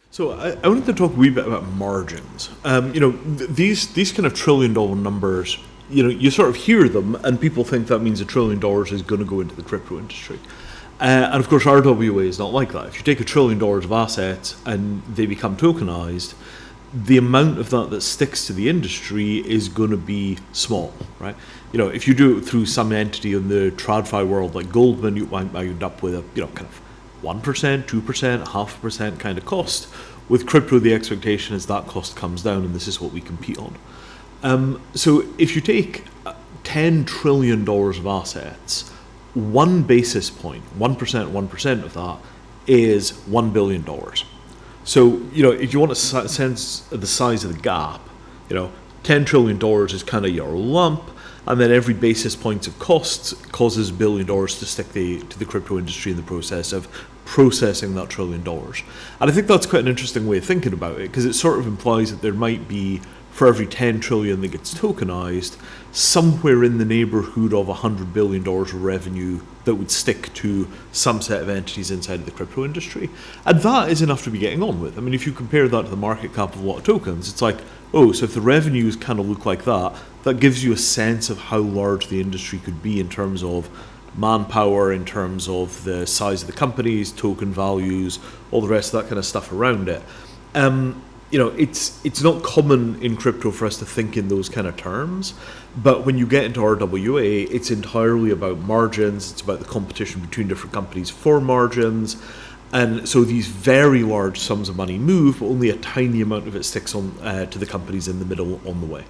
So I wanted to talk a wee bit about margins. These kind of $1 trillion numbers. You sort of hear them, and people think that means $1 trillion is going to go into the crypto industry. And of course, RWA is not like that. If you take $1 trillion of assets and they become tokenized, the amount of that sticks to the industry is going to be small, right? If you do it through some entity in the TradFi world like Goldman, you might end up with a kind of 1%, 2%, 0.5% kind of cost. With crypto, the expectation is that cost comes down, and this is what we compete on. So if you take $10 trillion of assets, 1 basis point, 1% of that is $1 billion. So, if you want to sense the size of the gap, $10 trillion is kind of your lump, and then every basis point of costs causes $1 billion to stick to the crypto industry in the process of processing that $1 trillion. And I think that's quite an interesting way of thinking about it, because it sort of implies that there might be, for every 10 trillion that gets tokenized, somewhere in the neighborhood of $100 billion of revenue that would stick to some set of entities inside of the crypto industry. And that is enough to be getting on with. I mean, if you compare that to the market cap of a lot of tokens, it's like, oh, so if the revenues kind of look like that, that gives you a sense of how large the industry could be in terms of manpower, in terms of the size of the companies, token values, all the rest of that kind of stuff around it. It's not common in crypto for us to think in those kind of terms, but when you get into RWA, it's entirely about margins. It's about the competition between different companies for margins, and so these very large sums of money move, but only a tiny amount of it sticks on to the companies in the middle on the way.